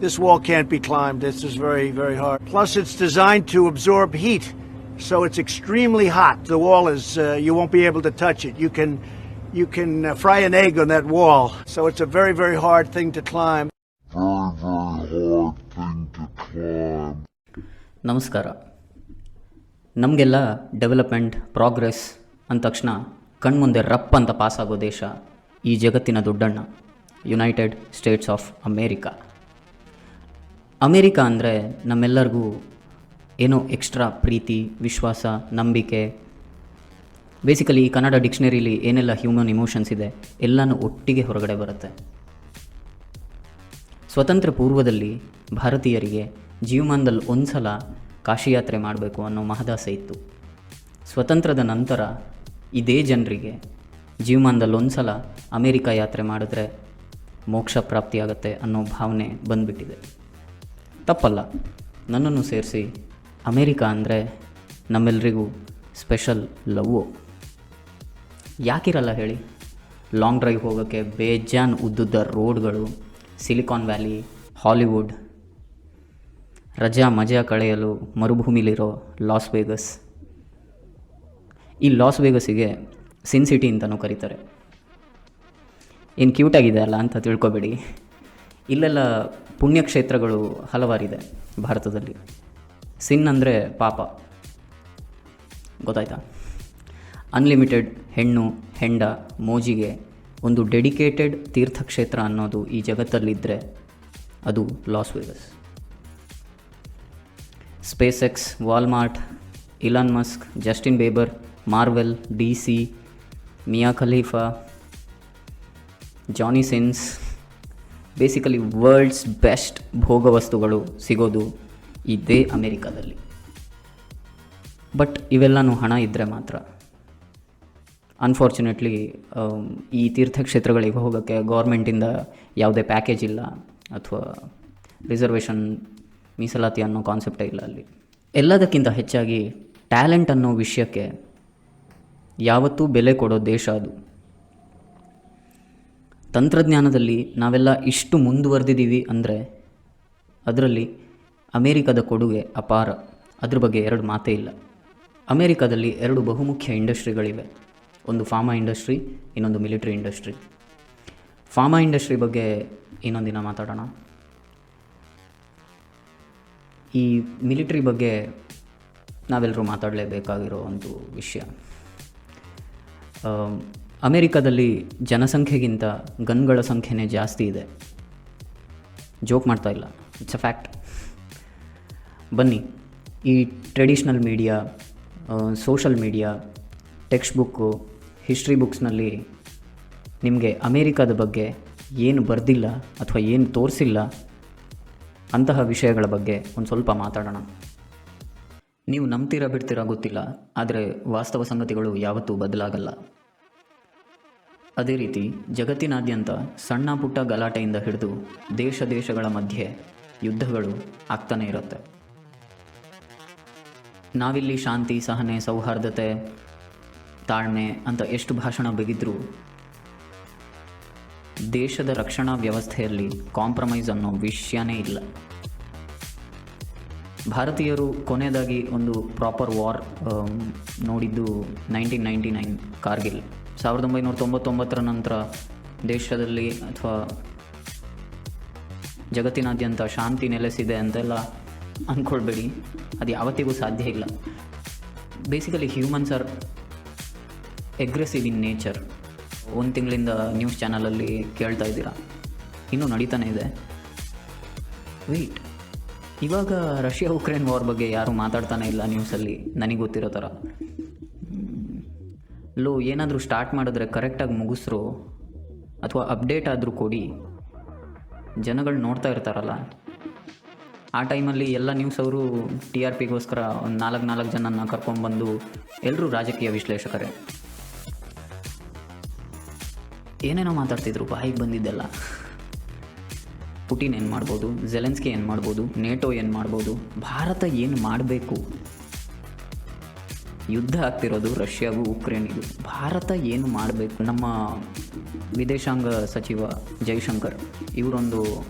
This wall can't be climbed. This is very, very hard. Plus, it's designed to absorb heat, so it's extremely hot. The wall is, you won't be able to touch it. You can fry an egg on that wall. So it's a very, very hard thing to climb. ನಮಸ್ಕಾರ. ನಮಗೆಲ್ಲ development, progress ಅಂದ ತಕ್ಷಣ ಕಣ್ಮುಂದೆ ರಪ್ ಅಂತ ಪಾಸಾಗೋ ದೇಶ ಈ ಜಗತ್ತಿನ ದೊಡ್ಡಣ್ಣ, United States of America. America ಅಂದರೆ ನಮ್ಮೆಲ್ಲರಿಗೂ ಏನೋ ಎಕ್ಸ್ಟ್ರಾ ಪ್ರೀತಿ, ವಿಶ್ವಾಸ, ನಂಬಿಕೆ. ಬೇಸಿಕಲಿ ಈ ಕನ್ನಡ ಡಿಕ್ಷನರಿಲಿ ಏನೆಲ್ಲ ಹ್ಯೂಮನ್ ಇಮೋಷನ್ಸ್ ಇದೆ ಎಲ್ಲನೂ ಒಟ್ಟಿಗೆ ಹೊರಗಡೆ ಬರುತ್ತೆ. ಸ್ವತಂತ್ರ ಪೂರ್ವದಲ್ಲಿ ಭಾರತೀಯರಿಗೆ ಜೀವಮಾನದಲ್ಲಿ ಒಂದು ಸಲ ಕಾಶಿ ಯಾತ್ರೆ ಮಾಡಬೇಕು ಅನ್ನೋ ಮಹದಾಸೆ ಇತ್ತು. ಸ್ವತಂತ್ರದ ನಂತರ ಇದೇ ಜನರಿಗೆ ಜೀವಮಾನದಲ್ಲಿ ಒಂದು ಸಲ ಅಮೇರಿಕಾ ಯಾತ್ರೆ ಮಾಡಿದ್ರೆ ಮೋಕ್ಷ ಪ್ರಾಪ್ತಿಯಾಗತ್ತೆ ಅನ್ನೋ ಭಾವನೆ ಬಂದುಬಿಟ್ಟಿದೆ. ತಪ್ಪಲ್ಲ, ನನ್ನನ್ನು ಸೇರಿಸಿ ಅಮೇರಿಕಾ ಅಂದರೆ ನಮ್ಮೆಲ್ಲರಿಗೂ ಸ್ಪೆಷಲ್ ಲವ್ವು. ಯಾಕಿರಲ್ಲ ಹೇಳಿ? ಲಾಂಗ್ ಡ್ರೈವ್ ಹೋಗೋಕ್ಕೆ ಬೇಜಾನ್ ಉದ್ದುದ್ದ ರೋಡ್ಗಳು, ಸಿಲಿಕಾನ್ ವ್ಯಾಲಿ, ಹಾಲಿವುಡ್, ರಜಾ ಮಜಾ ಕಳೆಯಲು ಮರುಭೂಮಿಲಿರೋ ಲಾಸ್ ವೇಗಸ್. ಈ ಲಾಸ್ ವೇಗಸ್ಸಿಗೆ ಸಿನ್ ಸಿಟಿ ಅಂತಲೂ ಕರೀತಾರೆ. ಏನು ಕ್ಯೂಟಾಗಿದೆ ಅಲ್ಲ ಅಂತ ತಿಳ್ಕೊಬೇಡಿ. ಇಲ್ಲೆಲ್ಲ ಪುಣ್ಯಕ್ಷೇತ್ರಗಳು ಹಲವಾರಿದೆ ಭಾರತದಲ್ಲಿ. ಸಿನ್ ಅಂದರೆ ಪಾಪ, ಗೊತ್ತಾಯ್ತಾ? ಅನ್ಲಿಮಿಟೆಡ್ ಹೆಣ್ಣು ಹೆಂಡ ಮೋಜಿಗೆ ಒಂದು ಡೆಡಿಕೇಟೆಡ್ ತೀರ್ಥಕ್ಷೇತ್ರ ಅನ್ನೋದು ಈ ಜಗತ್ತಲ್ಲಿದ್ದರೆ ಅದು Las Vegas. SpaceX, Walmart, Elon Musk, Justin Bieber, Marvel, DC, Mia Khalifa, Johnny Sins, basically world's best ಭೋಗವಸ್ತುಗಳು ಸಿಗೋದು ಇದೇ ಅಮೇರಿಕಾದಲ್ಲಿ. ಬಟ್ ಇವೆಲ್ಲನೂ ಹಣ ಇದ್ದರೆ ಮಾತ್ರ. ಅನ್ಫಾರ್ಚುನೇಟ್ಲಿ ಈ ತೀರ್ಥಕ್ಷೇತ್ರಗಳಿಗೆ ಹೋಗೋಕ್ಕೆ ಗೌರ್ಮೆಂಟಿಂದ ಯಾವುದೇ ಪ್ಯಾಕೇಜ್ ಇಲ್ಲ, ಅಥವಾ ರಿಸರ್ವೇಷನ್, ಮೀಸಲಾತಿ ಅನ್ನೋ ಕಾನ್ಸೆಪ್ಟೇ ಇಲ್ಲ ಅಲ್ಲಿ. ಎಲ್ಲದಕ್ಕಿಂತ ಹೆಚ್ಚಾಗಿ ಟ್ಯಾಲೆಂಟ್ ಅನ್ನೋ ವಿಷಯಕ್ಕೆ ಯಾವತ್ತೂ ಬೆಲೆ ಕೊಡೋ ದೇಶ ಅದು. ತಂತ್ರಜ್ಞಾನದಲ್ಲಿ ನಾವೆಲ್ಲ ಇಷ್ಟು ಮುಂದುವರೆದಿದ್ದೀವಿ ಅಂದರೆ ಅದರಲ್ಲಿ ಅಮೇರಿಕದ ಕೊಡುಗೆ ಅಪಾರ. ಅದ್ರ ಬಗ್ಗೆ ಎರಡು ಮಾತೇ ಇಲ್ಲ. ಅಮೇರಿಕಾದಲ್ಲಿ ಎರಡು ಬಹುಮುಖ್ಯ ಇಂಡಸ್ಟ್ರಿಗಳಿವೆ. ಒಂದು ಫಾರ್ಮಾ ಇಂಡಸ್ಟ್ರಿ, ಇನ್ನೊಂದು ಮಿಲಿಟ್ರಿ ಇಂಡಸ್ಟ್ರಿ. ಫಾರ್ಮಾ ಇಂಡಸ್ಟ್ರಿ ಬಗ್ಗೆ ಇನ್ನೊಂದು ದಿನ ಮಾತಾಡೋಣ. ಈ ಮಿಲಿಟ್ರಿ ಬಗ್ಗೆ ನಾವೆಲ್ಲರೂ ಮಾತಾಡಲೇಬೇಕಾಗಿರೋ ಒಂದು ವಿಷಯ. ಅಮೇರಿಕಾದಲ್ಲಿ ಜನಸಂಖ್ಯೆಗಿಂತ ಗನ್ಗಳ ಸಂಖ್ಯೆನೇ ಜಾಸ್ತಿ ಇದೆ. ಜೋಕ್ ಮಾಡ್ತಾ ಇಲ್ಲ, ಇಟ್ಸ್ ಅ ಫ್ಯಾಕ್ಟ್. ಬನ್ನಿ, ಈ traditional media, social media, textbook, history ಬುಕ್ಸ್ನಲ್ಲಿ ನಿಮಗೆ ಅಮೇರಿಕಾದ ಬಗ್ಗೆ ಏನು ಬರೆದಿಲ್ಲ ಅಥವಾ ಏನು ತೋರಿಸಿಲ್ಲ ಅಂತಹ ವಿಷಯಗಳ ಬಗ್ಗೆ ಒಂದು ಸ್ವಲ್ಪ ಮಾತಾಡೋಣ. ನೀವು ನಂಬ್ತೀರಾ ಬಿಡ್ತೀರಾ ಗೊತ್ತಿಲ್ಲ, ಆದರೆ ವಾಸ್ತವ ಸಂಗತಿಗಳು ಯಾವತ್ತೂ ಬದಲಾಗಲ್ಲ. ಅದೇ ರೀತಿ ಜಗತ್ತಿನಾದ್ಯಂತ ಸಣ್ಣ ಪುಟ್ಟ ಗಲಾಟೆಯಿಂದ ಹಿಡಿದು ದೇಶಗಳ ಮಧ್ಯೆ ಯುದ್ಧಗಳು ಆಗ್ತಾನೆ ಇರುತ್ತೆ. ನಾವಿಲ್ಲಿ ಶಾಂತಿ, ಸಹನೆ, ಸೌಹಾರ್ದತೆ, ತಾಳ್ಮೆ ಅಂತ ಎಷ್ಟು ಭಾಷಣ ಬಿಗಿದ್ರೂ ದೇಶದ ರಕ್ಷಣಾ ವ್ಯವಸ್ಥೆಯಲ್ಲಿ ಕಾಂಪ್ರಮೈಸ್ ಅನ್ನೋ ವಿಷಯನೇ ಇಲ್ಲ. ಭಾರತೀಯರು ಕೊನೆಯದಾಗಿ ಒಂದು ಪ್ರಾಪರ್ ವಾರ್ ನೋಡಿದ್ದು 1999 ಕಾರ್ಗಿಲ್. 1999 ನಂತರ ದೇಶದಲ್ಲಿ ಅಥವಾ ಜಗತ್ತಿನಾದ್ಯಂತ ಶಾಂತಿ ನೆಲೆಸಿದೆ ಅಂತೆಲ್ಲ ಅಂದ್ಕೊಳ್ಬೇಡಿ, ಅದು ಯಾವತ್ತಿಗೂ ಸಾಧ್ಯ ಇಲ್ಲ. Basically humans R aggressive in nature. ಒಂದು ತಿಂಗಳಿಂದ ನ್ಯೂಸ್ ಚಾನಲಲ್ಲಿ ಕೇಳ್ತಾ ಇದ್ದೀರಾ, ಇನ್ನೂ ನಡೀತಾನೆ ಇದೆ. ವೆಯ್ಟ್, ಇವಾಗ ರಷ್ಯಾ ಉಕ್ರೇನ್ ವಾರ್ ಬಗ್ಗೆ ಯಾರೂ ಮಾತಾಡ್ತಾನೆ ಇಲ್ಲ ನ್ಯೂಸಲ್ಲಿ, ನನಗೆ ಗೊತ್ತಿರೋ ಥರ. ಏನಾದರೂ ಸ್ಟಾರ್ಟ್ ಮಾಡಿದ್ರೆ ಕರೆಕ್ಟಾಗಿ ಮುಗಿಸ್ರು ಅಥವಾ ಅಪ್ಡೇಟ್ ಆದರೂ ಕೊಡಿ. ಜನಗಳು ನೋಡ್ತಾ ಇರ್ತಾರಲ್ಲ, ಆ ಟೈಮಲ್ಲಿ ಎಲ್ಲ ನ್ಯೂಸ್ ಅವರು TRPಗೋಸ್ಕರ ಒಂದು 4 ಜನನ ಕರ್ಕೊಂಡ್ಬಂದು ಎಲ್ಲರೂ ರಾಜಕೀಯ ವಿಶ್ಲೇಷಕರೇ ಏನೇನೋ ಮಾತಾಡ್ತಿದ್ರು, ಬಾಯಿಗೆ ಬಂದಿದ್ದೆಲ್ಲ. ಪುಟಿನ್ ಏನು ಮಾಡ್ಬೋದು, ಜೆಲೆನ್ಸ್ಕಿ ಏನು ಮಾಡ್ಬೋದು, ನೇಟೋ ಏನು ಮಾಡ್ಬೋದು, ಭಾರತ ಏನು ಮಾಡಬೇಕು? ಯುದ್ಧ ಆಗ್ತಿರೋದು ರಷ್ಯಾಗೂ ಉಕ್ರೇನಿಗೂ. ಭಾರತ ಏನು ಮಾಡಬೇಕು? ನಮ್ಮ ವಿದೇಶಾಂಗ ಸಚಿವ ಜೈಶಂಕರ್ ಇವರೊಂದು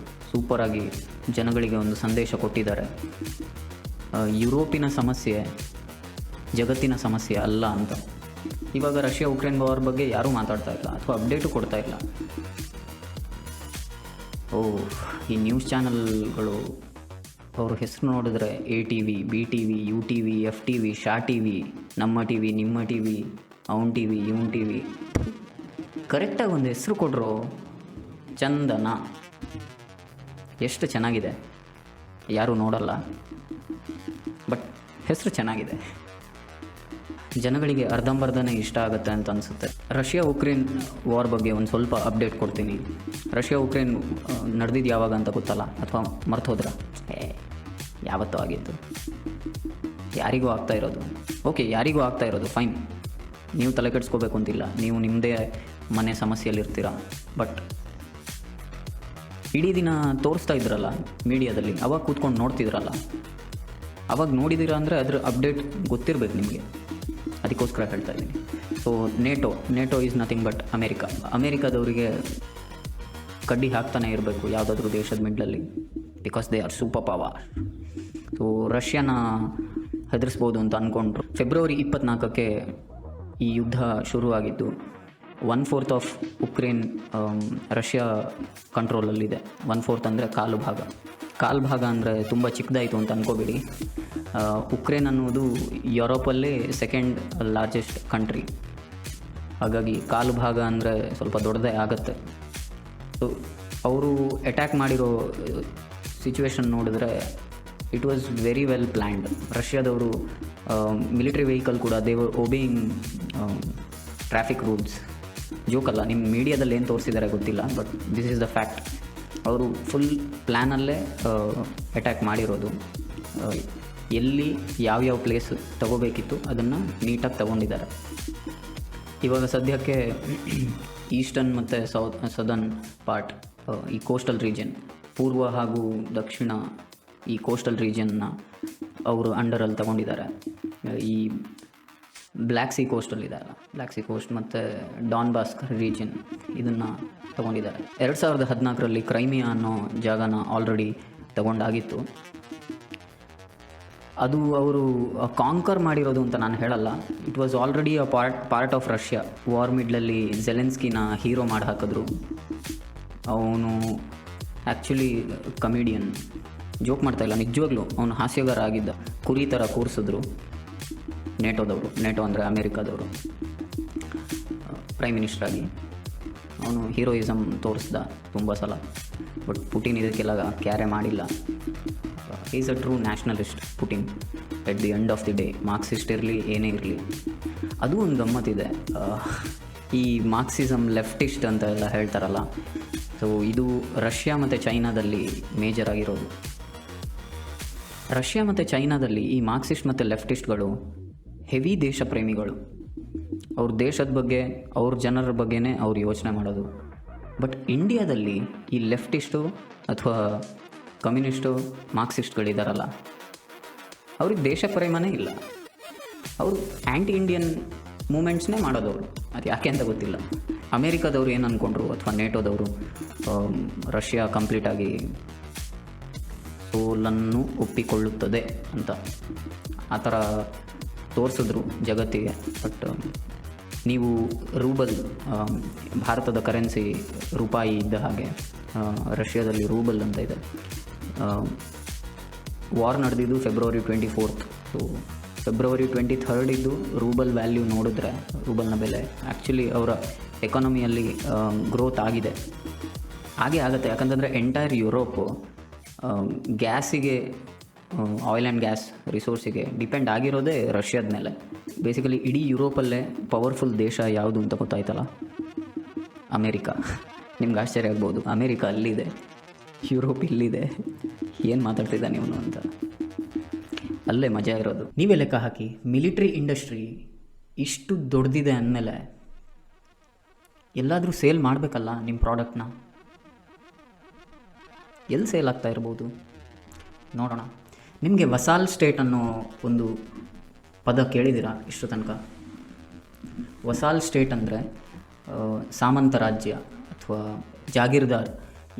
ಸೂಪರಾಗಿ ಜನಗಳಿಗೆ ಒಂದು ಸಂದೇಶ ಕೊಟ್ಟಿದ್ದಾರೆ. ಯುರೋಪಿನ ಸಮಸ್ಯೆ ಜಗತ್ತಿನ ಸಮಸ್ಯೆ ಅಲ್ಲ ಅಂತ. ಇವಾಗ ರಷ್ಯಾ ಉಕ್ರೇನ್ ವಾರ್ ಬಗ್ಗೆ ಯಾರೂ ಮಾತಾಡ್ತಾ ಇಲ್ಲ ಅಥವಾ ಅಪ್ಡೇಟು ಕೊಡ್ತಾ ಇಲ್ಲ. ಈ ನ್ಯೂಸ್ ಚಾನಲ್ಗಳು ಅವ್ರ ಹೆಸರು ನೋಡಿದ್ರೆ ATV, BTV, UTV, FTV, Shah TV, ನಮ್ಮ TV, ನಿಮ್ಮ TV, ಅವನ TV, ಇವನ್ TV, ಕರೆಕ್ಟಾಗಿ ಒಂದು ಹೆಸರು ಕೊಟ್ಟರು. ಚಂದನ ಎಷ್ಟು ಚೆನ್ನಾಗಿದೆ, ಯಾರೂ ನೋಡಲ್ಲ, ಬಟ್ ಹೆಸರು ಚೆನ್ನಾಗಿದೆ. ಜನಗಳಿಗೆ ಅರ್ಧಂಬರ್ಧನೇ ಇಷ್ಟ ಆಗುತ್ತೆ ಅಂತ ಅನಿಸುತ್ತೆ. ರಷ್ಯಾ ಉಕ್ರೇನ್ ವಾರ್ ಬಗ್ಗೆ ಒಂದು ಸ್ವಲ್ಪ ಅಪ್ಡೇಟ್ ಕೊಡ್ತೀನಿ. ರಷ್ಯಾ ಉಕ್ರೇನ್ ನಡೆದಿದ್ದು ಯಾವಾಗ ಅಂತ ಗೊತ್ತಲ್ಲ, ಅಥವಾ ಮರ್ತೋದ್ರ? ಯಾವತ್ತೂ ಆಗಿತ್ತು, ಯಾರಿಗೂ ಆಗ್ತಾ ಇರೋದು. ಓಕೆ, ಯಾರಿಗೂ ಆಗ್ತಾ ಇರೋದು ಫೈನ್, ನೀವು ತಲೆ ಕೆಡಿಸ್ಕೋಬೇಕು ಅಂತಿಲ್ಲ, ನೀವು ನಿಮ್ಮದೇ ಮನೆ ಸಮಸ್ಯೆಯಲ್ಲಿರ್ತೀರ. ಬಟ್ ಇಡೀ ದಿನ ತೋರಿಸ್ತಾ ಇದ್ರಲ್ಲ ಮೀಡಿಯಾದಲ್ಲಿ, ಅವಾಗ ಕೂತ್ಕೊಂಡು ನೋಡ್ತಿದ್ರಲ್ಲ, ಅವಾಗ ನೋಡಿದ್ದೀರಾ ಅಂದರೆ ಅದ್ರ ಅಪ್ಡೇಟ್ ಗೊತ್ತಿರಬೇಕು ನಿಮಗೆ. ಅದಕ್ಕೋಸ್ಕರ ಹೇಳ್ತಾ ಇದ್ದೀನಿ. So NATO is nothing but ಅಮೇರಿಕಾದವರಿಗೆ ಕಡ್ಡಿ ಹಾಕ್ತಾನೆ ಇರಬೇಕು ಯಾವುದಾದ್ರೂ ದೇಶದ ಮಿಡ್ಲಲ್ಲಿ, because they are super power. So ರಷ್ಯಾನ ಹೆದರಿಸ್ಬೋದು ಅಂತ ಅಂದ್ಕೊಂಡ್ರು. ಫೆಬ್ರವರಿ 24ಕ್ಕೆ ಈ ಯುದ್ಧ ಶುರುವಾಗಿದ್ದು. 1/4 ಆಫ್ ಉಕ್ರೇನ್ ರಷ್ಯಾ ಕಂಟ್ರೋಲಲ್ಲಿದೆ. 1/4 ಅಂದರೆ ಕಾಲು ಭಾಗ ಅಂದರೆ ತುಂಬ ಚಿಕ್ಕದಾಯಿತು ಅಂತ ಅಂದ್ಕೋಬೇಡಿ. ಉಕ್ರೇನ್ ಅನ್ನೋದು ಯುರೋಪಲ್ಲೇ ಸೆಕೆಂಡ್ ಲಾರ್ಜೆಸ್ಟ್ ಕಂಟ್ರಿ, ಹಾಗಾಗಿ ಕಾಲು ಭಾಗ ಅಂದರೆ ಸ್ವಲ್ಪ ದೊಡ್ಡದೇ ಆಗುತ್ತೆ. ಸೊ ಅವರು ಅಟ್ಯಾಕ್ ಮಾಡಿರೋ ಸಿಚುವೇಶನ್ ನೋಡಿದ್ರೆ it was very well planned. ರಷ್ಯಾದವರು ಮಿಲಿಟರಿ ವೆಹಿಕಲ್ ಕೂಡ they were obeying traffic rules. ಜೋಕಲ್ಲ, ನಿಮ್ಮ ಮೀಡಿಯಾದಲ್ಲಿ ಏನು ತೋರಿಸಿದ್ದಾರೆ ಗೊತ್ತಿಲ್ಲ, but this is the fact. ಅವರು ಫುಲ್ ಪ್ಲ್ಯಾನಲ್ಲೇ ಅಟ್ಯಾಕ್ ಮಾಡಿರೋದು. ಎಲ್ಲಿ ಯಾವ್ಯಾವ ಪ್ಲೇಸ್ ತಗೋಬೇಕಿತ್ತು ಅದನ್ನು ನೀಟಾಗಿ ತಗೊಂಡಿದ್ದಾರೆ. ಇವಾಗ ಸದ್ಯಕ್ಕೆ ಈಸ್ಟರ್ನ್ ಮತ್ತು ಸದರ್ನ್ ಪಾರ್ಟ್, ಈ ಕೋಸ್ಟಲ್ ರೀಜನ್, ಪೂರ್ವ ಹಾಗೂ ದಕ್ಷಿಣ ಈ ಕೋಸ್ಟಲ್ ರೀಜನ್ನ ಅವರು ಅಂಡರಲ್ಲಿ ತಗೊಂಡಿದ್ದಾರೆ. ಈ ಬ್ಲ್ಯಾಕ್ ಸಿ ಕೋಸ್ಟಲ್ಲಿದೆ, ಬ್ಲ್ಯಾಕ್ ಸಿ ಕೋಸ್ಟ್ ಮತ್ತು ಡಾನ್ಬಾಸ್ಕ್ ರೀಜನ್, ಇದನ್ನು ತಗೊಂಡಿದ್ದಾರೆ. 2014ರಲ್ಲಿ ಕ್ರೈಮಿಯಾ ಅನ್ನೋ ಜಾಗನ ಆಲ್ರೆಡಿ ತಗೊಂಡಾಗಿತ್ತು. ಅದು ಅವರು ಕಾಂಕರ್ ಮಾಡಿರೋದು ಅಂತ ನಾನು ಹೇಳಲ್ಲ. It was already a part of Russia. War ಮಿಡ್ಲಲ್ಲಿ ಜೆಲೆನ್ಸ್ಕಿನ ಹೀರೋ ಮಾಡಿ ಹಾಕಿದ್ರು. ಅವನು ಆ್ಯಕ್ಚುಲಿ ಕಮಿಡಿಯನ್, ಜೋಕ್ ಮಾಡ್ತಾಯಿಲ್ಲ, ನಿಜವಾಗ್ಲೂ ಅವನು ಹಾಸ್ಯಗಾರ ಆಗಿದ್ದ. ಕುರಿ ಥರ ಕೂರಿಸಿದ್ರು ನೇಟೋದವರು, ನೇಟೋ ಅಂದರೆ ಅಮೇರಿಕಾದವರು, ಪ್ರೈಮ್ ಮಿನಿಸ್ಟರ್ ಆಗಿ. ಅವನು ಹೀರೋಯಿಸಮ್ ತೋರಿಸ್ದ ತುಂಬ ಸಲ, ಬಟ್ ಪುಟಿನ್ ಇದಕ್ಕೆಲ್ಲ ಕ್ಯಾರೆ ಮಾಡಿಲ್ಲ. Is a true nationalist Putin at the end of the day. Marxist ಇರಲಿ ಏನೇ ಇರಲಿ. ಅದು ಒಂದು ಗಮ್ಮತ್ತಿದೆ. ಈ ಮಾರ್ಕ್ಸಿಸಮ್ ಲೆಫ್ಟಿಸ್ಟ್ ಅಂತ ಎಲ್ಲ ಹೇಳ್ತಾರಲ್ಲ, ಸೊ ಇದು ರಷ್ಯಾ ಮತ್ತು ಚೈನಾದಲ್ಲಿ ಮೇಜರ್ ಆಗಿರೋದು. ರಷ್ಯಾ ಮತ್ತು ಚೈನಾದಲ್ಲಿ ಈ ಮಾರ್ಕ್ಸಿಸ್ಟ್ ಮತ್ತು ಲೆಫ್ಟಿಸ್ಟ್ಗಳು ಹೆವಿ ದೇಶ ಪ್ರೇಮಿಗಳು. ಅವ್ರ ದೇಶದ ಬಗ್ಗೆ, ಅವ್ರ ಜನರ ಬಗ್ಗೆನೇ ಅವ್ರು ಯೋಚನೆ ಮಾಡೋದು. ಬಟ್ ಇಂಡಿಯಾದಲ್ಲಿ ಈ ಲೆಫ್ಟಿಸ್ಟು ಅಥವಾ ಕಮ್ಯುನಿಸ್ಟು ಮಾರ್ಕ್ಸಿಸ್ಟ್ಗಳಿದಾರಲ್ಲ, ಅವ್ರಿಗೆ ದೇಶ ಪ್ರೇಮನೇ ಇಲ್ಲ. ಅವರು ಆ್ಯಂಟಿ ಇಂಡಿಯನ್ ಮೂಮೆಂಟ್ಸ್ನೇ ಮಾಡೋದವರು. ಅದು ಯಾಕೆ ಅಂತ ಗೊತ್ತಿಲ್ಲ. ಅಮೇರಿಕಾದವರು ಏನು ಅಂದ್ಕೊಂಡ್ರು, ಅಥವಾ ನೇಟೋದವರು ರಷ್ಯಾ ಕಂಪ್ಲೀಟಾಗಿ ಸೋಲನ್ನು ಒಪ್ಪಿಕೊಳ್ಳುತ್ತದೆ ಅಂತ ಆ ಥರ ತೋರಿಸಿದ್ರು ಜಗತ್ತಿಗೆ. ಬಟ್ ನೀವು ರೂಬಲ್, ಭಾರತದ ಕರೆನ್ಸಿ ರೂಪಾಯಿ ಇದ್ದ ಹಾಗೆ ರಷ್ಯಾದಲ್ಲಿ ರೂಬಲ್ ಅಂತ ಇದೆ. ವಾರ್ ನಡೆದಿದ್ದು ಫೆಬ್ರವರಿ 24. ಸೊ ಫೆಬ್ರವರಿ 23 ಇದ್ದು ರೂಬಲ್ ವ್ಯಾಲ್ಯೂ ನೋಡಿದ್ರೆ, ರೂಬಲ್ನ ಬೆಲೆ ಆ್ಯಕ್ಚುಲಿ ಅವರ ಎಕಾನಮಿಯಲ್ಲಿ ಗ್ರೋತ್ ಆಗಿದೆ. ಹಾಗೆ ಆಗುತ್ತೆ, ಯಾಕಂತಂದರೆ ಎಂಟೈರ್ ಯುರೋಪು ಗ್ಯಾಸಿಗೆ, ಆಯಿಲ್ ಆ್ಯಂಡ್ ಗ್ಯಾಸ್ ರಿಸೋರ್ಸಿಗೆ ಡಿಪೆಂಡ್ ಆಗಿರೋದೇ ರಷ್ಯಾದ ಮೇಲೆ. ಬೇಸಿಕಲಿ ಇಡೀ ಯುರೋಪಲ್ಲೇ ಪವರ್ಫುಲ್ ದೇಶ ಯಾವುದು ಅಂತ ಗೊತ್ತಾಯ್ತಲ್ಲ, ಅಮೇರಿಕಾ. ನಿಮ್ಗೆ ಆಶ್ಚರ್ಯ ಆಗ್ಬೋದು, ಅಮೇರಿಕಾ ಅಲ್ಲಿದೆ, ಯುರೋಪ್ ಇಲ್ಲಿದೆ, ಏನು ಮಾತಾಡ್ತಿದ್ದ ನೀವು ಅಂತ. ಅಲ್ಲೇ ಮಜಾ ಇರೋದು. ನೀವೇ ಲೆಕ್ಕ ಹಾಕಿ, ಮಿಲಿಟ್ರಿ ಇಂಡಸ್ಟ್ರಿ ಇಷ್ಟು ದೊಡ್ಡದಿದೆ ಅಂದಮೇಲೆ ಎಲ್ಲಾದರೂ ಸೇಲ್ ಮಾಡಬೇಕಲ್ಲ ನಿಮ್ಮ ಪ್ರಾಡಕ್ಟ್ನ. ಎಲ್ಲಿ ಸೇಲ್ ಆಗ್ತಾ ಇರ್ಬೋದು ನೋಡೋಣ. ನಿಮಗೆ ವಸಾಲ್ ಸ್ಟೇಟ್ ಅನ್ನೋ ಒಂದು ಪದ ಕೇಳಿದ್ದೀರಾ ಇಷ್ಟು ತನಕ? ವಸಾಲ್ ಸ್ಟೇಟ್ ಅಂದರೆ ಸಾಮಂತ ರಾಜ್ಯ ಅಥವಾ ಜಾಗೀರ್ದಾರ್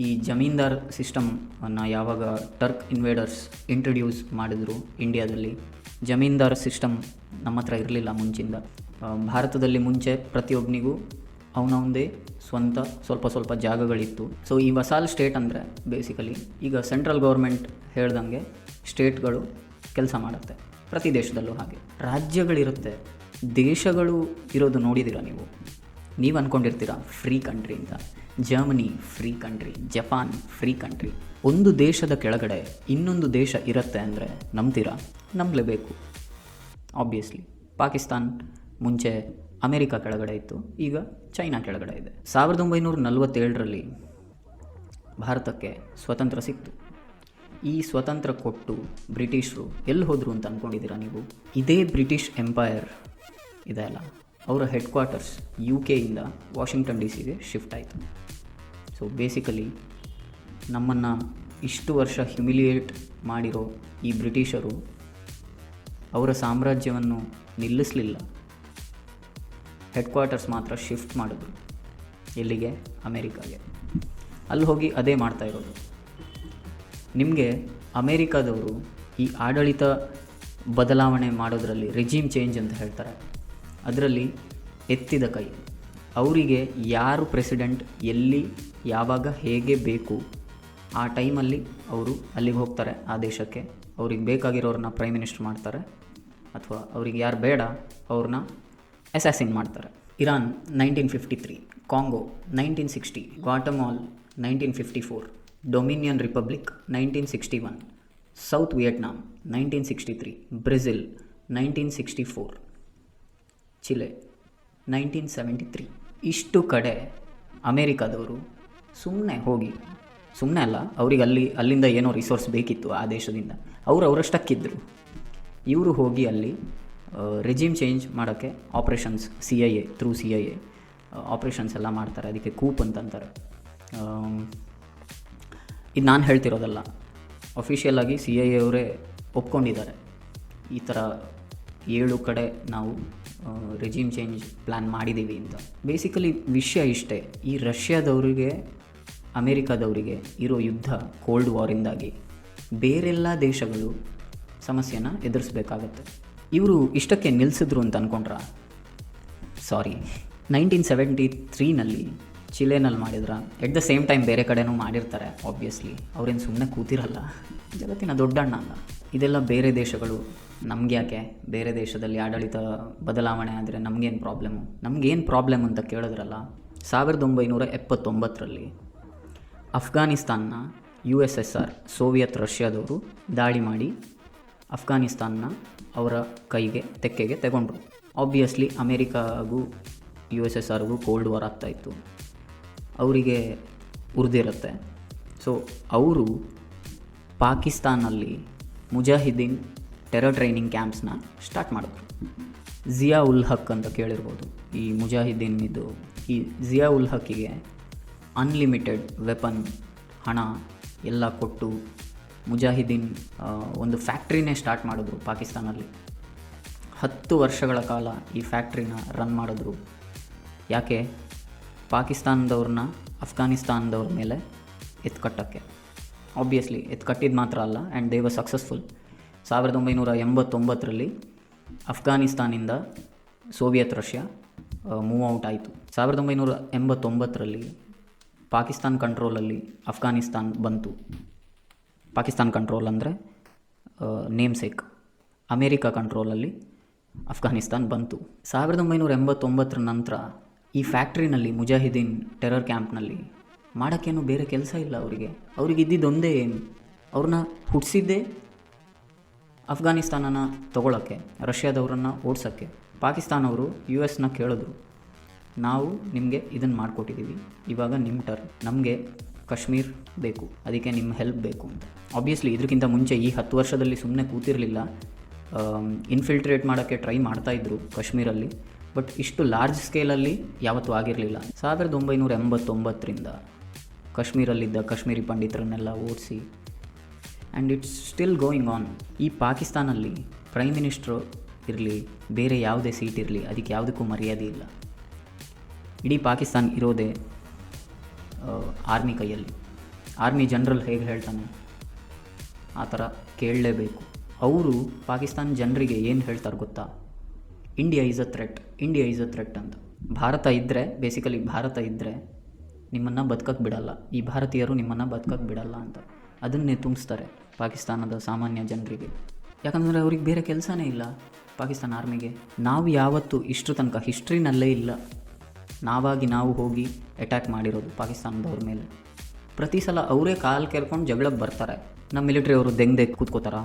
ಈ ಜಮೀನ್ದಾರ್ ಸಿಸ್ಟಮನ್ನು ಯಾವಾಗ ಟರ್ಕ್ ಇನ್ವೇಡರ್ಸ್ ಇಂಟ್ರಡ್ಯೂಸ್ ಮಾಡಿದ್ರು ಇಂಡಿಯಾದಲ್ಲಿ, ಜಮೀನ್ದಾರ್ ಸಿಸ್ಟಮ್ ನಮ್ಮ ಹತ್ರ ಇರಲಿಲ್ಲ ಮುಂಚಿಂದ. ಭಾರತದಲ್ಲಿ ಮುಂಚೆ ಪ್ರತಿಯೊಬ್ಬನಿಗೂ ಅವನದೇ ಸ್ವಂತ ಸ್ವಲ್ಪ ಜಾಗಗಳಿತ್ತು. ಸೊ ಈ ವಸಾಲ್ ಸ್ಟೇಟ್ ಅಂದರೆ ಬೇಸಿಕಲಿ ಈಗ ಸೆಂಟ್ರಲ್ ಗೌರ್ಮೆಂಟ್ ಹೇಳ್ದಂಗೆ ಸ್ಟೇಟ್ಗಳು ಕೆಲಸ ಮಾಡುತ್ತೆ. ಪ್ರತಿ ದೇಶದಲ್ಲೂ ಹಾಗೆ ರಾಜ್ಯಗಳಿರುತ್ತೆ. ದೇಶಗಳು ಇರೋದು ನೋಡಿದ್ದೀರಾ ನೀವು ಅಂದ್ಕೊಂಡಿರ್ತೀರಾ ಫ್ರೀ ಕಂಟ್ರಿ ಅಂತ. Germany free country, Japan free country. ಒಂದು ದೇಶದ ಕೆಳಗಡೆ ಇನ್ನೊಂದು ದೇಶ ಇರುತ್ತೆ ಅಂದರೆ ನಂಬ್ತೀರಾ? ನಂಬಲೇಬೇಕು ಆಬ್ವಿಯಸ್ಲಿ. ಪಾಕಿಸ್ತಾನ್ ಮುಂಚೆ ಅಮೇರಿಕಾ ಕೆಳಗಡೆ ಇತ್ತು, ಈಗ ಚೈನಾ ಕೆಳಗಡೆ ಇದೆ. 1947ರಲ್ಲಿ ಭಾರತಕ್ಕೆ ಸ್ವಾತಂತ್ರ್ಯ ಸಿಕ್ತು. ಈ ಸ್ವಾತಂತ್ರ್ಯ ಕೊಟ್ಟು ಬ್ರಿಟಿಷರು ಎಲ್ಲಿ ಹೋದರು ಅಂತ ಅಂದ್ಕೊಂಡಿದ್ದೀರಾ ನೀವು? ಇದೇ ಬ್ರಿಟಿಷ್ ಎಂಪೈರ್ ಇದೆ ಅಲ್ಲ, ಅವರ head quarters UK Washington DC shift ಆಯಿತು. ಸೊ ಬೇಸಿಕಲಿ ನಮ್ಮನ್ನು ಇಷ್ಟು ವರ್ಷ ಹ್ಯುಮಿಲಿಯೇಟ್ ಮಾಡಿರೋ ಈ ಬ್ರಿಟಿಷರು ಅವರ ಸಾಮ್ರಾಜ್ಯವನ್ನು ನಿಲ್ಲಿಸಲಿಲ್ಲ, ಹೆಡ್ ಕ್ವಾರ್ಟರ್ಸ್ ಮಾತ್ರ ಶಿಫ್ಟ್ ಮಾಡಿದ್ರು. ಎಲ್ಲಿಗೆ? ಅಮೇರಿಕಾಗೆ. ಅಲ್ಲಿ ಹೋಗಿ ಅದೇ ಮಾಡ್ತಾ ಇರೋದು. ನಿಮಗೆ ಅಮೇರಿಕಾದವರು ಈ ಆಡಳಿತ ಬದಲಾವಣೆ ಮಾಡೋದರಲ್ಲಿ ರೆಜಿಮ್ ಚೇಂಜ್ ಅಂತ ಹೇಳ್ತಾರೆ, ಅದರಲ್ಲಿ ಎತ್ತಿದ ಕೈ. ಅವರಿಗೆ ಯಾರು ಪ್ರೆಸಿಡೆಂಟ್ ಎಲ್ಲಿ ಯಾವಾಗ ಹೇಗೆ ಬೇಕು ಆ ಟೈಮಲ್ಲಿ ಅವರು ಅಲ್ಲಿಗೆ ಹೋಗ್ತಾರೆ, ಆ ದೇಶಕ್ಕೆ. ಅವ್ರಿಗೆ ಬೇಕಾಗಿರೋರನ್ನ ಪ್ರೈಮ್ ಮಿನಿಸ್ಟರ್ ಮಾಡ್ತಾರೆ, ಅಥವಾ ಅವ್ರಿಗೆ ಯಾರು ಬೇಡ ಅವ್ರನ್ನ ಅಸಾಸಿನ್ ಮಾಡ್ತಾರೆ. Iran 1953, Congo 1960, ಗ್ವಾಟಮಾಲ್ 1954, dominion republic 1961, south Vietnam 1963, Brazil 1964, Chile 1973. ಇಷ್ಟು ಕಡೆ ಅಮೇರಿಕಾದವರು ಸುಮ್ಮನೆ ಹೋಗಿ, ಸುಮ್ಮನೆ ಅಲ್ಲ, ಅವ್ರಿಗೆ ಅಲ್ಲಿಂದ ಏನೋ ರಿಸೋರ್ಸ್ ಬೇಕಿತ್ತು ಆ ದೇಶದಿಂದ, ಅವರಷ್ಟಕ್ಕಿದ್ದರು. ಇವರು ಹೋಗಿ ಅಲ್ಲಿ ರೆಜಿಮ್ ಚೇಂಜ್ ಮಾಡೋಕ್ಕೆ ಆಪ್ರೇಷನ್ಸ್ ಥ್ರೂ CIA ಆಪ್ರೇಷನ್ಸ್ ಎಲ್ಲ ಮಾಡ್ತಾರೆ. ಅದಕ್ಕೆ ಕೂಪ್ ಅಂತಂತಾರೆ. ಇದು ನಾನು ಹೇಳ್ತಿರೋದಲ್ಲ, ಅಫಿಷಿಯಲಾಗಿ CIA ಅವರೇ ಒಪ್ಕೊಂಡಿದ್ದಾರೆ. ಈ ಥರ 7 ಕಡೆ ನಾವು ರೆಜಿಮ್ ಚೇಂಜ್ ಪ್ಲ್ಯಾನ್ ಮಾಡಿದ್ದೀವಿ ಅಂತ. ಬೇಸಿಕಲಿ ವಿಷಯ ಇಷ್ಟೇ, ಈ ರಷ್ಯಾದವರಿಗೆ ಅಮೇರಿಕಾದವರಿಗೆ ಇರೋ ಯುದ್ಧ ಕೋಲ್ಡ್ ವಾರಿಂದಾಗಿ ಬೇರೆಲ್ಲ ದೇಶಗಳು ಸಮಸ್ಯೆನ ಎದುರಿಸ್ಬೇಕಾಗತ್ತೆ. ಇವರು ಇಷ್ಟಕ್ಕೆ ನಿಲ್ಲಿಸಿದ್ರು ಅಂತ ಅಂದ್ಕೊಂಡ್ರ? ಸಾರಿ. 1973ನಲ್ಲಿ ಚಿಲೆನಲ್ಲಿ ಮಾಡಿದ್ರ. ಎಟ್ ದ ಸೇಮ್ ಟೈಮ್ ಬೇರೆ ಕಡೆನೂ ಮಾಡಿರ್ತಾರೆ ಆಬ್ವಿಯಸ್ಲಿ, ಅವ್ರೇನು ಸುಮ್ಮನೆ ಕೂತಿರಲ್ಲ, ಜಗತ್ತಿನ ದೊಡ್ಡ ಅಣ್ಣ ಅಲ್ಲ. ಇದೆಲ್ಲ ಬೇರೆ ದೇಶಗಳು, ನಮ್ಗೆ ಯಾಕೆ? ಬೇರೆ ದೇಶದಲ್ಲಿ ಆಡಳಿತ ಬದಲಾವಣೆ ಆದರೆ ನಮಗೇನು ಪ್ರಾಬ್ಲಮ್ ಅಂತ ಕೇಳಿದ್ರಲ್ಲ. 1979ರಲ್ಲಿ ಅಫ್ಘಾನಿಸ್ತಾನ್ನ USSR ಸೋವಿಯತ್ ರಷ್ಯಾದವರು ದಾಳಿ ಮಾಡಿ ಅಫ್ಘಾನಿಸ್ತಾನ್ನ ಅವರ ತೆಕ್ಕೆಗೆ ತಗೊಂಡ್ರು. ಆಬ್ವಿಯಸ್ಲಿ ಅಮೇರಿಕಾಗೂ USSRಗೂ ಕೋಲ್ಡ್ ವಾರ್ ಆಗ್ತಾಯಿತ್ತು, ಅವರಿಗೆ ಉರಿದಿರುತ್ತೆ. ಸೊ ಅವರು ಪಾಕಿಸ್ತಾನಲ್ಲಿ ಮುಜಾಹಿದೀನ್ ಟೆರರ್ ಟ್ರೈನಿಂಗ್ ಕ್ಯಾಂಪ್ಸ್ನ ಸ್ಟಾರ್ಟ್ ಮಾಡಿದ್ರು. ಜಿಯಾ ಉಲ್ ಹಕ್ ಅಂತ ಕೇಳಿರ್ಬೋದು ಈ ಮುಜಾಹಿದೀನ್. ಈ ಜಿಯಾ ಉಲ್ ಹಕ್ಕಿಗೆ ಅನ್ಲಿಮಿಟೆಡ್ ವೆಪನ್, ಹಣ ಎಲ್ಲ ಕೊಟ್ಟು ಮುಜಾಹಿದೀನ್ ಒಂದು ಫ್ಯಾಕ್ಟ್ರಿನೇ ಸ್ಟಾರ್ಟ್ ಮಾಡಿದ್ರು ಪಾಕಿಸ್ತಾನಲ್ಲಿ. 10 ವರ್ಷಗಳ ಕಾಲ ಈ ಫ್ಯಾಕ್ಟ್ರಿನ ರನ್ ಮಾಡಿದ್ರು. ಯಾಕೆ? ಪಾಕಿಸ್ತಾನದವ್ರನ್ನ ಅಫ್ಘಾನಿಸ್ತಾನದವ್ರ ಮೇಲೆ ಎತ್ಕಟ್ಟಕ್ಕೆ. ಆಬ್ವಿಯಸ್ಲಿ ಎತ್ಕಟ್ಟಿದ್ದು ಮಾತ್ರ ಅಲ್ಲ, ಆ್ಯಂಡ್ ದೇ ವರ್ ಸಕ್ಸಸ್ಫುಲ್. 1989ರಲ್ಲಿ ಅಫ್ಘಾನಿಸ್ತಾನಿಂದ ಸೋವಿಯತ್ ರಷ್ಯಾ ಮೂವ್ ಔಟ್ ಆಯಿತು. 1989ರಲ್ಲಿ ಪಾಕಿಸ್ತಾನ್ ಕಂಟ್ರೋಲಲ್ಲಿ ಅಫ್ಘಾನಿಸ್ತಾನ್ ಬಂತು. ಪಾಕಿಸ್ತಾನ್ ಕಂಟ್ರೋಲ್ ಅಂದರೆ ನೇಮ್ಸೇಕ್, ಅಮೇರಿಕಾ ಕಂಟ್ರೋಲಲ್ಲಿ ಅಫ್ಘಾನಿಸ್ತಾನ್ ಬಂತು. 1989 ನಂತರ ಈ ಫ್ಯಾಕ್ಟ್ರಿನಲ್ಲಿ ಮುಜಾಹಿದೀನ್ ಟೆರರ್ ಕ್ಯಾಂಪ್ನಲ್ಲಿ ಮಾಡೋಕ್ಕೇನು ಬೇರೆ ಕೆಲಸ ಇಲ್ಲ ಅವ್ರಿಗೆ ಇದ್ದಿದ್ದೊಂದೇ ಏನು, ಅವ್ರನ್ನ ಹುಟ್ಟಿಸಿದ್ದೇ ಅಫ್ಘಾನಿಸ್ತಾನನ ತೊಗೊಳಕ್ಕೆ, ರಷ್ಯಾದವ್ರನ್ನ ಓಡಿಸೋಕ್ಕೆ. ಪಾಕಿಸ್ತಾನವರು US ಕೇಳಿದ್ರು, ನಾವು ನಿಮಗೆ ಇದನ್ನು ಮಾಡಿಕೊಟ್ಟಿದ್ದೀವಿ, ಇವಾಗ ನಿಮ್ಮ ಟರ್ನ್, ನಮಗೆ ಕಾಶ್ಮೀರ್ ಬೇಕು, ಅದಕ್ಕೆ ನಿಮ್ಮ ಹೆಲ್ಪ್ ಬೇಕು ಅಂತ. ಆಬ್ವಿಯಸ್ಲಿ ಇದಕ್ಕಿಂತ ಮುಂಚೆ ಈ 10 ವರ್ಷದಲ್ಲಿ ಸುಮ್ಮನೆ ಕೂತಿರಲಿಲ್ಲ, ಇನ್ಫಿಲ್ಟ್ರೇಟ್ ಮಾಡೋಕ್ಕೆ ಟ್ರೈ ಮಾಡ್ತಾಯಿದ್ರು ಕಾಶ್ಮೀರಲ್ಲಿ, ಬಟ್ ಇಷ್ಟು ಲಾರ್ಜ್ ಸ್ಕೇಲಲ್ಲಿ ಯಾವತ್ತೂ ಆಗಿರಲಿಲ್ಲ. 1989ರಿಂದ ಕಾಶ್ಮೀರಲ್ಲಿದ್ದ ಕಾಶ್ಮೀರಿ ಪಂಡಿತರನ್ನೆಲ್ಲ ಓಡಿಸಿ, and it's still going on. ಈ ಪಾಕಿಸ್ತಾನಲ್ಲಿ ಪ್ರೈಮ್ ಮಿನಿಸ್ಟ್ರು ಇರಲಿ, ಬೇರೆ ಯಾವುದೇ ಸೀಟ್ ಇರಲಿ, ಅದಕ್ಕೆ ಯಾವುದಕ್ಕೂ ಮರ್ಯಾದೆ ಇಲ್ಲ. ಇಡೀ ಪಾಕಿಸ್ತಾನ ಇರೋದೇ ಆರ್ಮಿ ಕೈಯಲ್ಲಿ. ಆರ್ಮಿ ಜನರಲ್ ಹೇಗೆ ಹೇಳ್ತಾನೆ ಆ ಥರ ಕೇಳಲೇಬೇಕು. ಅವರು ಪಾಕಿಸ್ತಾನ ಜನರಿಗೆ ಏನು ಹೇಳ್ತಾರೆ ಗೊತ್ತಾ? India is a threat, India is a threat ಅಂತ. ಭಾರತ ಇದ್ದರೆ, ಬೇಸಿಕಲಿ ಭಾರತ ಇದ್ದರೆ ನಿಮ್ಮನ್ನು ಬದುಕಕ್ಕೆ ಬಿಡಲ್ಲ, ಈ ಭಾರತೀಯರು ನಿಮ್ಮನ್ನು ಬದುಕಕ್ಕೆ ಬಿಡಲ್ಲ ಅಂತ ಅದನ್ನೇ ತುಂಬಿಸ್ತಾರೆ ಪಾಕಿಸ್ತಾನದ ಸಾಮಾನ್ಯ ಜನರಿಗೆ. ಯಾಕಂದರೆ ಅವ್ರಿಗೆ ಬೇರೆ ಕೆಲಸನೇ ಇಲ್ಲ ಪಾಕಿಸ್ತಾನ ಆರ್ಮಿಗೆ. ನಾವು ಯಾವತ್ತೂ ಇಷ್ಟರ ತನಕ ಹಿಸ್ಟ್ರಿನಲ್ಲೇ ಇಲ್ಲ ನಾವಾಗಿ ನಾವು ಹೋಗಿ ಅಟ್ಯಾಕ್ ಮಾಡಿರೋದು ಪಾಕಿಸ್ತಾನದವ್ರ ಮೇಲೆ. ಪ್ರತಿ ಸಲ ಅವರೇ ಕಾಲು ಕೆರ್ಕೊಂಡು ಜಗಳಕ್ಕೆ ಬರ್ತಾರೆ, ನಮ್ಮ ಮಿಲಿಟ್ರಿ ಅವರು ದೆಂಗ್ದೆ ಕೂತ್ಕೋತಾರ,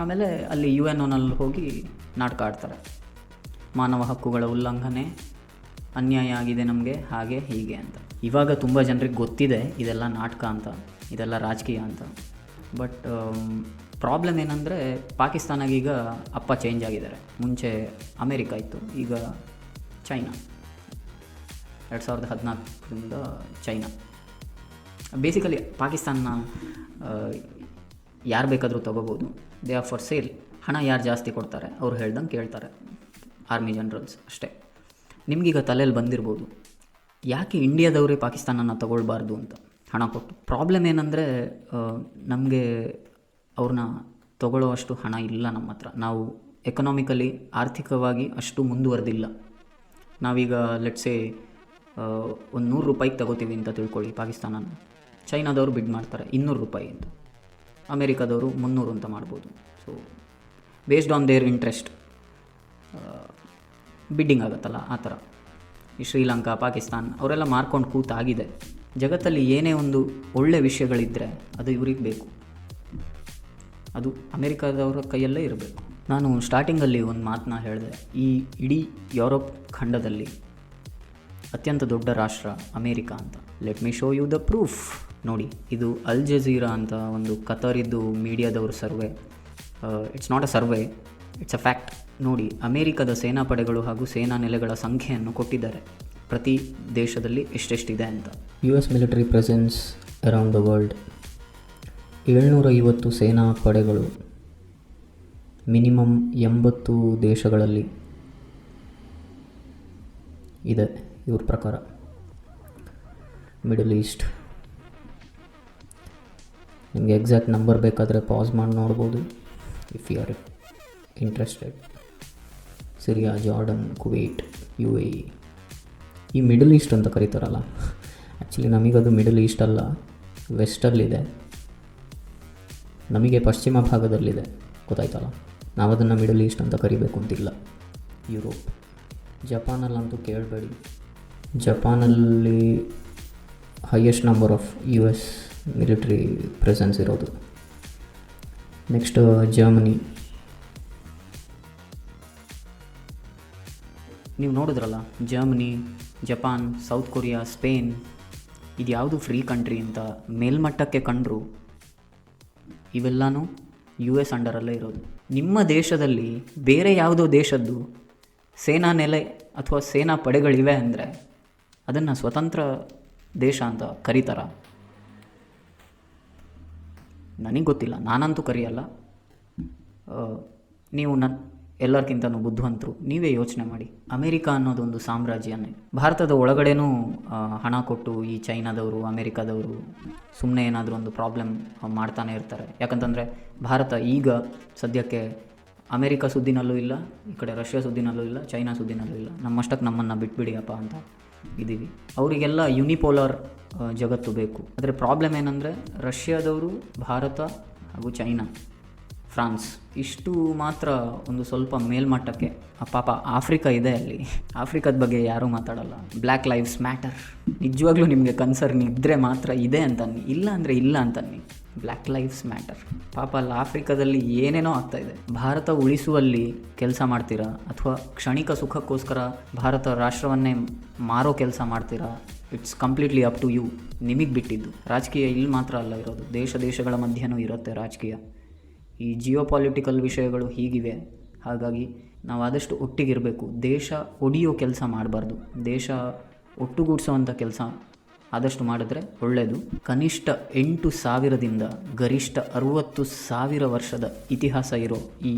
ಆಮೇಲೆ ಅಲ್ಲಿ UN ಹೋಗಿ ನಾಟಕ ಆಡ್ತಾರೆ, ಮಾನವ ಹಕ್ಕುಗಳ ಉಲ್ಲಂಘನೆ, ಅನ್ಯಾಯ ಆಗಿದೆ ನಮಗೆ, ಹಾಗೆ ಹೀಗೆ ಅಂತ. ಇವಾಗ ತುಂಬ ಜನರಿಗೆ ಗೊತ್ತಿದೆ ಇದೆಲ್ಲ ನಾಟಕ ಅಂತ, ಇದೆಲ್ಲ ರಾಜಕೀಯ ಅಂತ. ಬಟ್ ಪ್ರಾಬ್ಲಮ್ ಏನಂದರೆ ಪಾಕಿಸ್ತಾನಾಗೀಗ ಅಪ್ಪ ಚೇಂಜ್ ಆಗಿದ್ದಾರೆ. ಮುಂಚೆ ಅಮೇರಿಕಾ ಇತ್ತು, ಈಗ ಚೈನಾ. 2014ರಿಂದ ಚೈನಾ. ಬೇಸಿಕಲಿ ಪಾಕಿಸ್ತಾನ ಯಾರು ಬೇಕಾದರೂ ತೊಗೋಬೋದು, ದೇ ಆರ್ ಫಾರ್ ಸೇಲ್. ಹಣ ಯಾರು ಜಾಸ್ತಿ ಕೊಡ್ತಾರೆ ಅವ್ರು ಹೇಳ್ದಂಗೆ ಕೇಳ್ತಾರೆ ಆರ್ಮಿ ಜನರಲ್ಸ್, ಅಷ್ಟೇ. ನಿಮಗೀಗ ತಲೆಯಲ್ಲಿ ಬಂದಿರ್ಬೋದು ಯಾಕೆ ಇಂಡಿಯಾದವರೇ ಪಾಕಿಸ್ತಾನನ ತೊಗೊಳ್ಬಾರ್ದು ಅಂತ ಹಣ ಕೊಟ್ಟು. ಪ್ರಾಬ್ಲಮ್ ಏನಂದರೆ ನಮಗೆ ಅವ್ರನ್ನ ತೊಗೊಳ್ಳೋ ಅಷ್ಟು ಹಣ ಇಲ್ಲ ನಮ್ಮ ಹತ್ರ. ನಾವು ಎಕನಾಮಿಕಲಿ, ಆರ್ಥಿಕವಾಗಿ ಅಷ್ಟು ಮುಂದುವರೆದಿಲ್ಲ. ನಾವೀಗ ಲೆಟ್ಸೇ ಒಂದು ₹100 ತಗೋತೀವಿ ಅಂತ ತಿಳ್ಕೊಳ್ಳಿ ಪಾಕಿಸ್ತಾನನ. ಚೈನಾದವರು ಬಿಡ್ ಮಾಡ್ತಾರೆ ₹200 ಅಂತ, ಅಮೇರಿಕಾದವರು $300 ಅಂತ ಮಾಡ್ಬೋದು. So based on their interest bidding ಆಗುತ್ತಲ್ಲ, ಆ ಥರ. ಈ ಶ್ರೀಲಂಕಾ, ಪಾಕಿಸ್ತಾನ ಅವರೆಲ್ಲ ಮಾರ್ಕೊಂಡು ಕೂತಾಗಿದೆ. ಜಗತ್ತಲ್ಲಿ ಏನೇ ಒಂದು ಒಳ್ಳೆ ವಿಷಯಗಳಿದ್ದರೆ ಅದು ಇವ್ರಿಗೆ ಬೇಕು, ಅದು ಅಮೇರಿಕಾದವರ ಕೈಯಲ್ಲೇ ಇರಬೇಕು. ನಾನು ಸ್ಟಾರ್ಟಿಂಗಲ್ಲಿ ಒಂದು ಮಾತನ್ನ ಹೇಳಿದೆ, ಈ ಇಡೀ ಯುರೋಪ್ ಖಂಡದಲ್ಲಿ ಅತ್ಯಂತ ದೊಡ್ಡ ರಾಷ್ಟ್ರ ಅಮೇರಿಕಾ ಅಂತ. Let me show you the proof. ನೋಡಿ, ಇದು ಅಲ್ ಜಜೀರಾ ಅಂತ ಒಂದು ಕತರಿದ್ದು ಮೀಡಿಯಾದವ್ರ survey. It's not a survey, it's a fact. ನೋಡಿ, ಅಮೇರಿಕದ ಸೇನಾಪಡೆಗಳು ಹಾಗೂ ಸೇನಾ ನೆಲೆಗಳ ಸಂಖ್ಯೆಯನ್ನು ಕೊಟ್ಟಿದ್ದಾರೆ, ಪ್ರತಿ ದೇಶದಲ್ಲಿ ಎಷ್ಟೆಷ್ಟಿದೆ ಅಂತ. US military presence around the world 750 ಸೇನಾ ಪಡೆಗಳು ಮಿನಿಮಮ್ 80 ದೇಶಗಳಲ್ಲಿ ಇದೆ ಇವ್ರ ಪ್ರಕಾರ. ಮಿಡಲ್ ಈಸ್ಟ್, ನಿಮಗೆ ಎಕ್ಸಾಕ್ಟ್ ನಂಬರ್ ಬೇಕಾದರೆ ಪಾಸ್ ಮಾಡಿ ನೋಡ್ಬೋದು if you are interested. Syria, Jordan, Kuwait, UAE. ಈ ಮಿಡಲ್ ಈಸ್ಟ್ ಅಂತ ಕರೀತಾರಲ್ಲ, ಆ್ಯಕ್ಚುಲಿ ನಮಗದು ಮಿಡಲ್ ಈಸ್ಟ್ ಅಲ್ಲ, ವೆಸ್ಟಲ್ಲಿದೆ, ನಮಗೆ ಪಶ್ಚಿಮ ಭಾಗದಲ್ಲಿದೆ, ಗೊತ್ತಾಯ್ತಲ್ಲ. ನಾವು ಅದನ್ನು ಮಿಡಲ್ ಈಸ್ಟ್ ಅಂತ ಕರಿಬೇಕು ಅಂತಿಲ್ಲ. ಯುರೋಪ್. ಜಪಾನಲ್ಲಂತೂ ಕೇಳಬೇಡಿ, ಜಪಾನಲ್ಲಿ highest number of US military presence ಇರೋದು. Next Germany. ನೀವು ನೋಡಿದ್ರಲ್ಲ, Germany, Japan, South Korea, Spain, ಇದು ಯಾವುದು ಫ್ರೀ ಕಂಟ್ರಿ ಅಂತ ಮೇಲ್ಮಟ್ಟಕ್ಕೆ ಕಂಡರು ಇವೆಲ್ಲನೂ US ಅಂಡರಲ್ಲೇ ಇರೋದು. ನಿಮ್ಮ ದೇಶದಲ್ಲಿ ಬೇರೆ ಯಾವುದೋ ದೇಶದ್ದು ಸೇನಾ ನೆಲೆ ಅಥವಾ ಸೇನಾ ಪಡೆಗಳಿವೆ ಅಂದರೆ ಅದನ್ನು ಸ್ವತಂತ್ರ ದೇಶ ಅಂತ ಕರೀತಾರ? ನನಗೆ ಗೊತ್ತಿಲ್ಲ, ನಾನಂತೂ ಕರೆಯಲ್ಲ. ನೀವು ಎಲ್ಲರಿಗಿಂತನೂ ಬುದ್ಧಿವಂತರು, ನೀವೇ ಯೋಚನೆ ಮಾಡಿ. ಅಮೇರಿಕಾ ಅನ್ನೋದೊಂದು ಸಾಮ್ರಾಜ್ಯನೇ. ಭಾರತದ ಒಳಗಡೆನೂ ಹಣ ಕೊಟ್ಟು ಈ ಚೈನಾದವರು, ಅಮೇರಿಕಾದವರು ಸುಮ್ಮನೆ ಏನಾದರೂ ಒಂದು ಪ್ರಾಬ್ಲಮ್ ಮಾಡ್ತಾನೆ ಇರ್ತಾರೆ. ಯಾಕಂತಂದರೆ ಭಾರತ ಈಗ ಸದ್ಯಕ್ಕೆ ಅಮೇರಿಕಾ ಸುದ್ದಿನಲ್ಲೂ ಇಲ್ಲ, ಈ ಕಡೆ ರಷ್ಯಾ ಸುದ್ದಿನಲ್ಲೂ ಇಲ್ಲ, ಚೈನಾ ಸುದ್ದಿನಲ್ಲೂ ಇಲ್ಲ. ನಮ್ಮಷ್ಟಕ್ಕೆ ನಮ್ಮನ್ನು ಬಿಟ್ಬಿಡಿಯಪ್ಪ ಅಂತ ಇದ್ದೀವಿ. ಅವರಿಗೆಲ್ಲ ಯುನಿಪೋಲಾರ್ ಜಗತ್ತು ಬೇಕು. ಆದರೆ ಪ್ರಾಬ್ಲಮ್ ಏನಂದರೆ ರಷ್ಯಾದವರು, ಭಾರತ ಹಾಗೂ ಚೈನಾ, ಫ್ರಾನ್ಸ್ ಇಷ್ಟು ಮಾತ್ರ ಒಂದು ಸ್ವಲ್ಪ ಮೇಲ್ಮಟ್ಟಕ್ಕೆ. ಪಾಪ ಆಫ್ರಿಕಾ ಇದೆ, ಅಲ್ಲಿ ಆಫ್ರಿಕಾದ ಬಗ್ಗೆ ಯಾರೂ ಮಾತಾಡಲ್ಲ. Black lives matter. ನಿಜವಾಗ್ಲೂ ನಿಮಗೆ ಕನ್ಸರ್ನ್ ಇದ್ದರೆ ಮಾತ್ರ ಇದೆ ಅಂತನ್ನಿ, ಇಲ್ಲ ಅಂದರೆ ಇಲ್ಲ ಅಂತನ್ನಿ. Black lives matter. ಪಾಪ ಅಲ್ಲಿ ಆಫ್ರಿಕಾದಲ್ಲಿ ಏನೇನೋ ಆಗ್ತಾಯಿದೆ. ಭಾರತ ಉಳಿಸುವಲ್ಲಿ ಕೆಲಸ ಮಾಡ್ತೀರಾ ಅಥವಾ ಕ್ಷಣಿಕ ಸುಖಕ್ಕೋಸ್ಕರ ಭಾರತ ರಾಷ್ಟ್ರವನ್ನೇ ಮಾರೋ ಕೆಲಸ ಮಾಡ್ತೀರಾ? It's completely up to you, ನಿಮಗೆ ಬಿಟ್ಟಿದ್ದು. ರಾಜಕೀಯ ಇಲ್ಲಿ ಮಾತ್ರ ಅಲ್ಲ ಇರೋದು, ದೇಶಗಳ ಮಧ್ಯೆನೂ ಇರುತ್ತೆ ರಾಜಕೀಯ. ಈ ಜಿಯೋಪಾಲಿಟಿಕಲ್ ವಿಷಯಗಳು ಹೀಗಿವೆ. ಹಾಗಾಗಿ ನಾವು ಆದಷ್ಟು ಒಟ್ಟಿಗಿರಬೇಕು. ದೇಶ ಒಡೆಯೋ ಕೆಲಸ ಮಾಡಬಾರ್ದು, ದೇಶ ಒಟ್ಟುಗೂಡಿಸೋವಂಥ ಕೆಲಸ ಆದಷ್ಟು ಮಾಡಿದ್ರೆ ಒಳ್ಳೆಯದು. ಕನಿಷ್ಠ 8,000ದಿಂದ ಗರಿಷ್ಠ 60,000 ವರ್ಷದ ಇತಿಹಾಸ ಇರೋ ಈ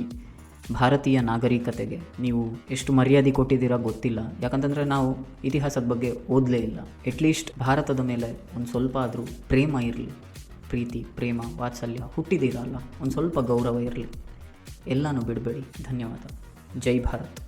ಭಾರತೀಯ ನಾಗರಿಕತೆಗೆ ನೀವು ಎಷ್ಟು ಮರ್ಯಾದೆ ಕೊಟ್ಟಿದ್ದೀರಾ ಗೊತ್ತಿಲ್ಲ. ಯಾಕಂತಂದರೆ ನಾವು ಇತಿಹಾಸದ ಬಗ್ಗೆ ಓದಲೇ ಇಲ್ಲ. ಅಟ್ಲೀಸ್ಟ್ ಭಾರತದ ಮೇಲೆ ಒಂದು ಸ್ವಲ್ಪ ಆದರೂ ಪ್ರೇಮ ಇರಲಿ, ಪ್ರೀತಿ, ಪ್ರೇಮ, ವಾತ್ಸಲ್ಯ ಹುಟ್ಟಿದ್ದೀರಲ್ಲ, ಒಂದು ಸ್ವಲ್ಪ ಗೌರವ ಇರಲಿ. ಎಲ್ಲನೂ ಬಿಡಬೇಡಿ. ಧನ್ಯವಾದ. ಜೈ ಭಾರತ್.